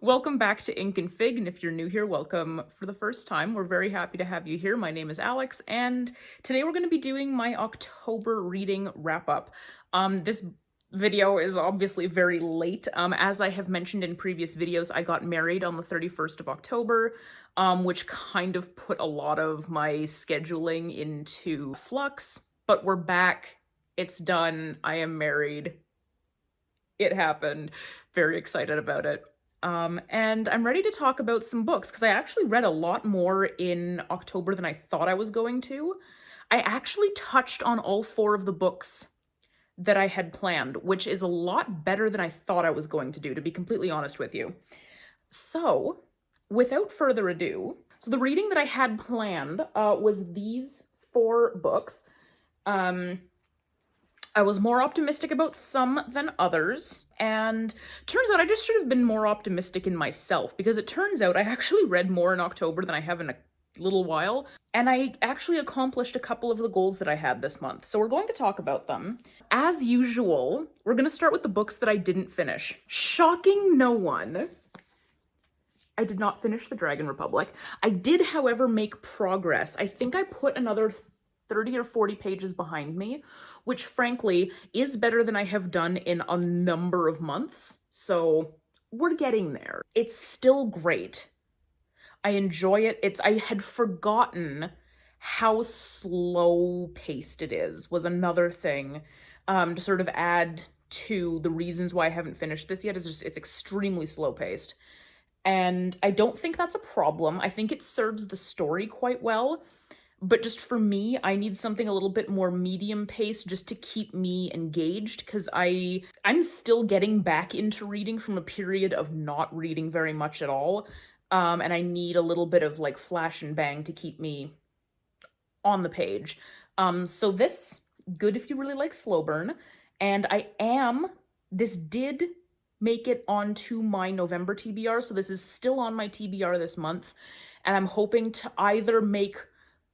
Welcome back to Ink and Fig, and if you're new here, welcome for the first time. We're very happy to have you here. My name is Alex, and today we're going to be doing my October reading wrap-up. This video is obviously very late. As I have mentioned in previous videos, I got married on the 31st of October, which kind of put a lot of my scheduling into flux, but we're back. It's done. I am married. It happened. Very excited about it. And I'm ready to talk about some books because I actually read a lot more in October than I thought I was going to. I actually touched on all four of the books that I had planned, which is a lot better than I thought I was going to do, to be completely honest with you. So, without further ado, the reading that I had planned was these four books. I was more optimistic about some than others, and turns out I just should have been more optimistic in myself, because it turns out I actually read more in October than I have in a little while, and I actually accomplished a couple of the goals that I had this month, so we're going to talk about them. As usual, we're going to start with the books that I didn't finish. Shocking no one, I did not finish The Dragon Republic. I did, however, make progress. I think I put another 30 or 40 pages behind me, which frankly is better than I have done in a number of months. So we're getting there. It's still great. I enjoy it. I had forgotten how slow paced it is, was another thing to sort of add to the reasons why I haven't finished this yet. Is just it's extremely slow paced. And I don't think that's a problem. I think it serves the story quite well. But just for me, I need something a little bit more medium paced just to keep me engaged, because I'm still getting back into reading from a period of not reading very much at all. And I need a little bit of like flash and bang to keep me on the page. So this, good if you really like slow burn. And this did make it onto my November TBR, so this is still on my TBR this month. And I'm hoping to either make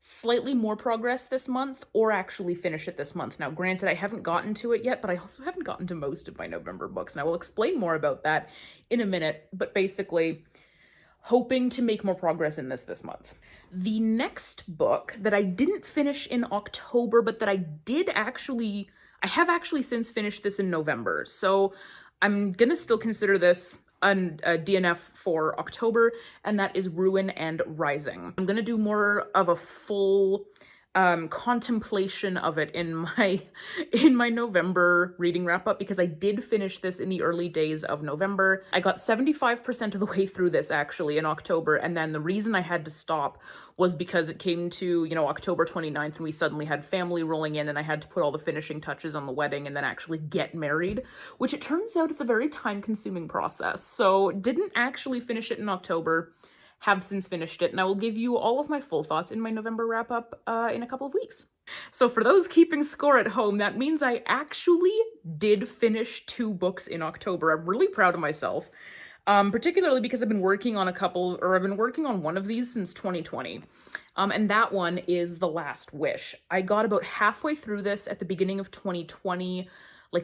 slightly more progress this month or actually finish it this month. Now, granted, I haven't gotten to it yet, but I also haven't gotten to most of my November books, and I will explain more about that in a minute, but basically hoping to make more progress in this month. The next book that I didn't finish in October, but that I have actually since finished this in November, so I'm gonna still consider this a DNF for October, and that is Ruin and Rising. I'm gonna do more of a full contemplation of it in my November reading wrap up, because I did finish this in the early days of November. I got 75% of the way through this actually in October, and then the reason I had to stop was because it came to, October 29th, and we suddenly had family rolling in, and I had to put all the finishing touches on the wedding and then actually get married, which it turns out is a very time-consuming process. So didn't actually finish it in October, have since finished it, and I will give you all of my full thoughts in my November wrap-up in a couple of weeks. So for those keeping score at home, that means I actually did finish 2 books in October. I'm really proud of myself. Particularly because I've been working on one of these since 2020. And that one is The Last Wish. I got about halfway through this at the beginning of 2020,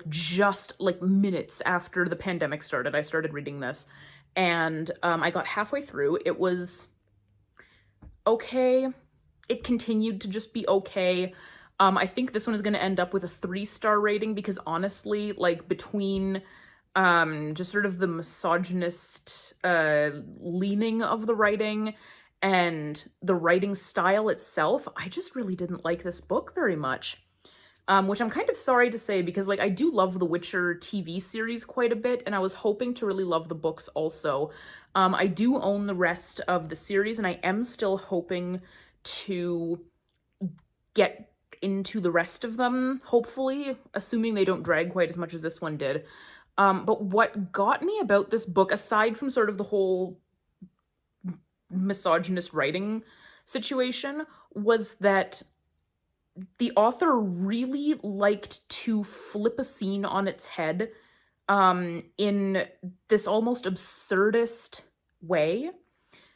just minutes after the pandemic started. I started reading this, and I got halfway through. It was okay. It continued to just be okay. I think this one is going to end up with a 3-star rating, because honestly, between just sort of the misogynist leaning of the writing and the writing style itself, I just really didn't like this book very much. Which I'm kind of sorry to say, because I do love the Witcher TV series quite a bit, and I was hoping to really love the books also. I do own the rest of the series, and I am still hoping to get into the rest of them, hopefully, assuming they don't drag quite as much as this one did. But what got me about this book, aside from sort of the whole misogynist writing situation, was that the author really liked to flip a scene on its head in this almost absurdist way.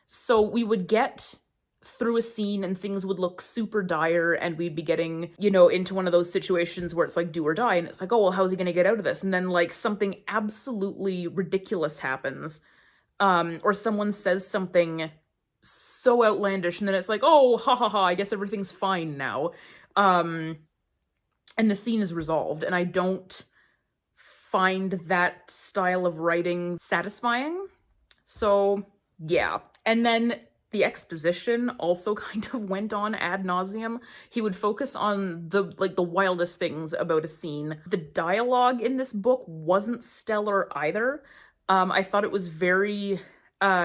So we would get through a scene and things would look super dire, and we'd be getting, into one of those situations where it's like do or die, and it's like, oh, well, how's he gonna get out of this? And then something absolutely ridiculous happens. or someone says something so outlandish and then it's like, "Oh, ha ha ha, I guess everything's fine now." Um, and the scene is resolved, and I don't find that style of writing satisfying. So, yeah. And then the exposition also kind of went on ad nauseum. He would focus on the wildest things about a scene. The dialogue in this book wasn't stellar either. I thought it was very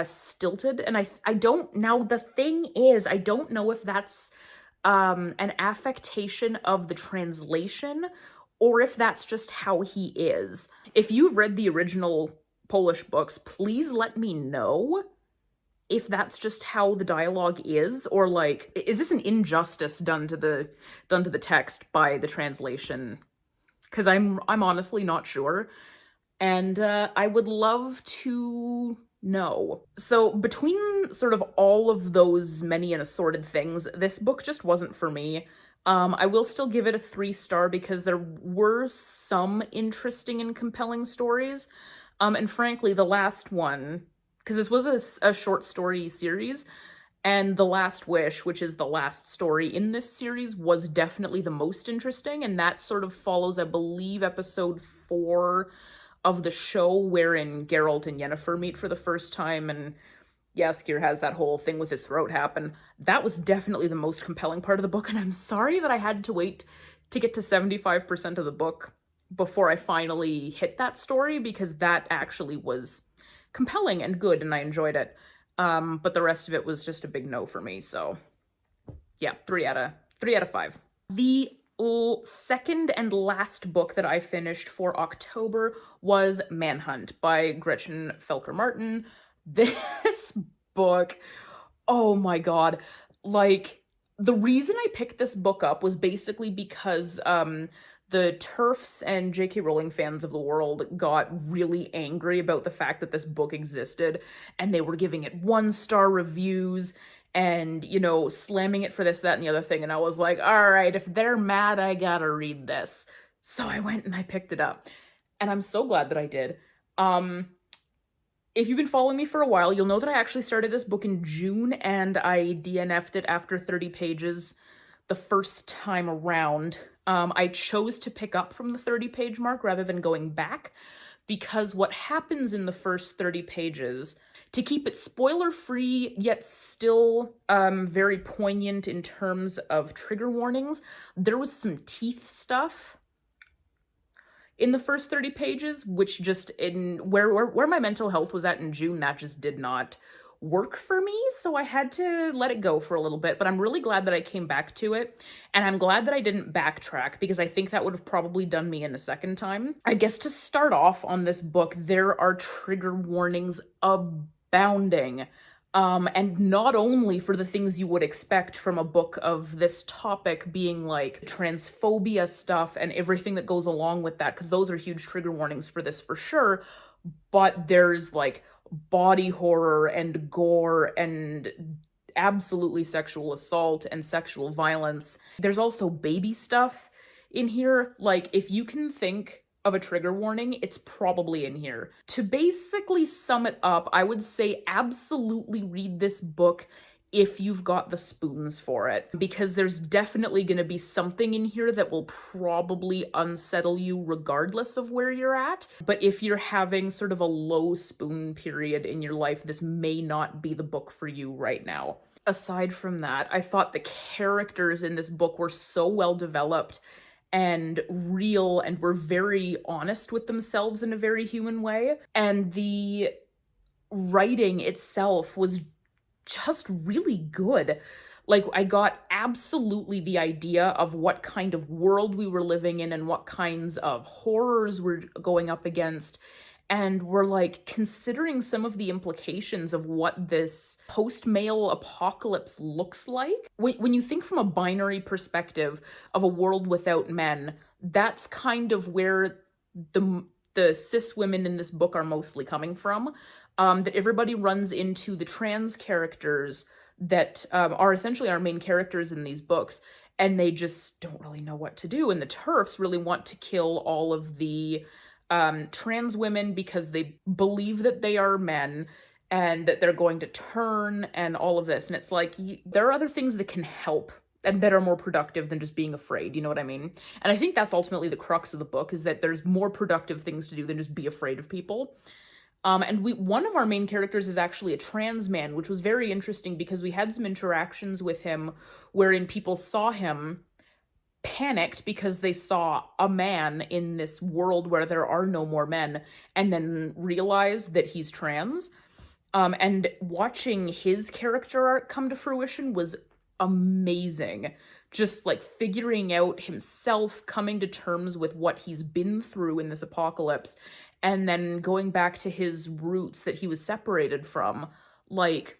stilted, and I don't, now the thing is, I don't know if that's an affectation of the translation or if that's just how he is. If you've read the original Polish books, please let me know if that's just how the dialogue is, or like, is this an injustice done to the text by the translation? Because I'm honestly not sure, and I would love to know. So between sort of all of those many and assorted things, this book just wasn't for me. I will still give it a 3-star because there were some interesting and compelling stories. And frankly, the last one, because this was a short story series, and The Last Wish, which is the last story in this series, was definitely the most interesting, and that sort of follows, I believe, episode 4 of the show wherein Geralt and Yennefer meet for the first time, and Jaskier has that whole thing with his throat happen. That was definitely the most compelling part of the book, and I'm sorry that I had to wait to get to 75% of the book before I finally hit that story, because that actually was compelling and good, and I enjoyed it. But the rest of it was just a big no for me, so yeah, 3 out of 5. The second and last book that I finished for October was Manhunt by Gretchen Felker Martin. This book, oh my god, like, the reason I picked this book up was basically because the TERFs and J.K. Rowling fans of the world got really angry about the fact that this book existed, and they were giving it 1-star reviews and, you know, slamming it for this, that, and the other thing. And I was like, all right, if they're mad, I gotta read this. So I went and I picked it up. And I'm so glad that I did. If you've been following me for a while, you'll know that I actually started this book in June and I DNF'd it after 30 pages the first time around. I chose to pick up from the 30-page mark rather than going back, because what happens in the first 30 pages, to keep it spoiler-free yet still very poignant in terms of trigger warnings, there was some teeth stuff in the first 30 pages, which just, in where my mental health was at in June, that just did not work for me, so I had to let it go for a little bit. But I'm really glad that I came back to it, and I'm glad that I didn't backtrack, because I think that would have probably done me in a second time. I guess to start off on this book, there are trigger warnings abounding. And not only for the things you would expect from a book of this topic, being like transphobia stuff and everything that goes along with that, because those are huge trigger warnings for this for sure, but there's like body horror and gore and absolutely sexual assault and sexual violence. There's also baby stuff in here. Like, if you can think of a trigger warning, it's probably in here. To basically sum it up, I would say absolutely read this book if you've got the spoons for it, because there's definitely going to be something in here that will probably unsettle you regardless of where you're at. But if you're having sort of a low spoon period in your life, this may not be the book for you right now. Aside from that, I thought the characters in this book were so well developed and real, and were very honest with themselves in a very human way. And the writing itself was just really good. Like, I got absolutely the idea of what kind of world we were living in and what kinds of horrors we're going up against. And we're like considering some of the implications of what this post-male apocalypse looks like. When you think from a binary perspective of a world without men, that's kind of where the cis women in this book are mostly coming from. That everybody runs into the trans characters that are essentially our main characters in these books, and they just don't really know what to do. And the TERFs really want to kill all of the trans women because they believe that they are men, and that they're going to turn and all of this. And it's like, there are other things that can help and that are more productive than just being afraid. You know what I mean? And I think that's ultimately the crux of the book, is that there's more productive things to do than just be afraid of people. And one of our main characters is actually a trans man, which was very interesting because we had some interactions with him wherein people saw him, panicked because they saw a man in this world where there are no more men, and then realized that he's trans. And watching his character arc come to fruition was amazing. Just like figuring out himself, coming to terms with what he's been through in this apocalypse, and then going back to his roots that he was separated from. Like,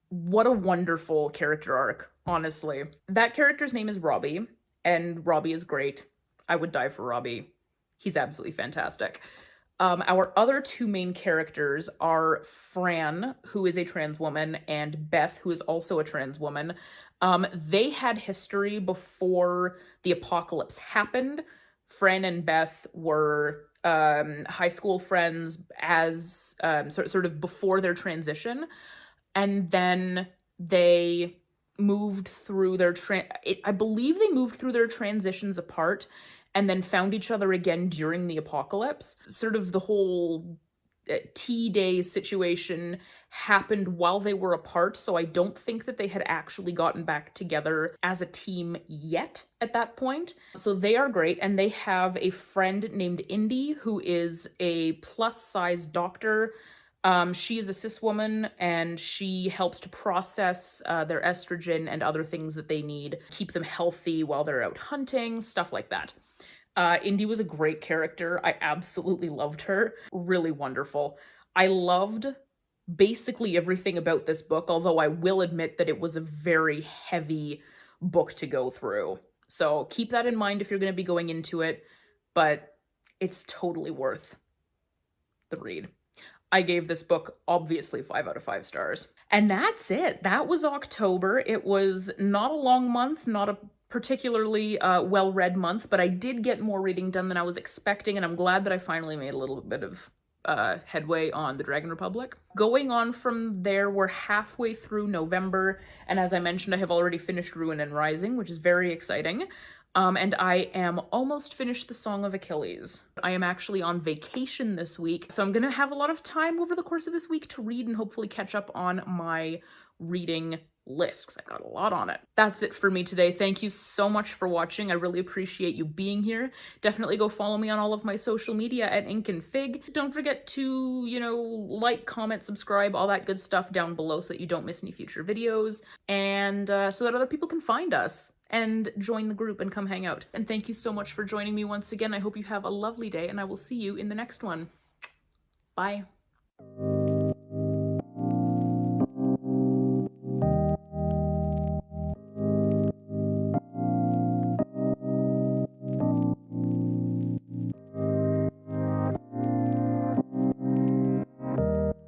what a wonderful character arc, honestly. That character's name is Robbie, and Robbie is great. I would die for Robbie. He's absolutely fantastic. Our other two main characters are Fran, who is a trans woman, and Beth, who is also a trans woman. They had history before the apocalypse happened. Fran and Beth were high school friends as sort of before their transition, and then they moved through their I believe they moved through their transitions apart and then found each other again during the apocalypse. Sort of the whole T-Day situation happened while they were apart, so I don't think that they had actually gotten back together as a team yet at that point. So they are great, and they have a friend named Indy who is a plus-size doctor. She is a cis woman, and she helps to process their estrogen and other things that they need, keep them healthy while they're out hunting, stuff like that. Indy was a great character. I absolutely loved her. Really wonderful. I loved basically everything about this book, although I will admit that it was a very heavy book to go through. So keep that in mind if you're going to be going into it, but it's totally worth the read. I gave this book obviously 5 out of 5 stars. And that's it. That was October. It was not a long month, not a particularly well-read month, but I did get more reading done than I was expecting, and I'm glad that I finally made a little bit of headway on the Dragon Republic. Going on from there, we're halfway through November, and as I mentioned, I have already finished Ruin and Rising, which is very exciting. And I am almost finished The Song of Achilles. I am actually on vacation this week, so I'm gonna have a lot of time over the course of this week to read and hopefully catch up on my reading list, because I got a lot on it. That's it for me today. Thank you so much for watching. I really appreciate you being here. Definitely go follow me on all of my social media at Ink and Fig. Don't forget to, like, comment, subscribe, all that good stuff down below so that you don't miss any future videos, and so that other people can find us and join the group and come hang out. And thank you so much for joining me once again. I hope you have a lovely day, and I will see you in the next one. Bye.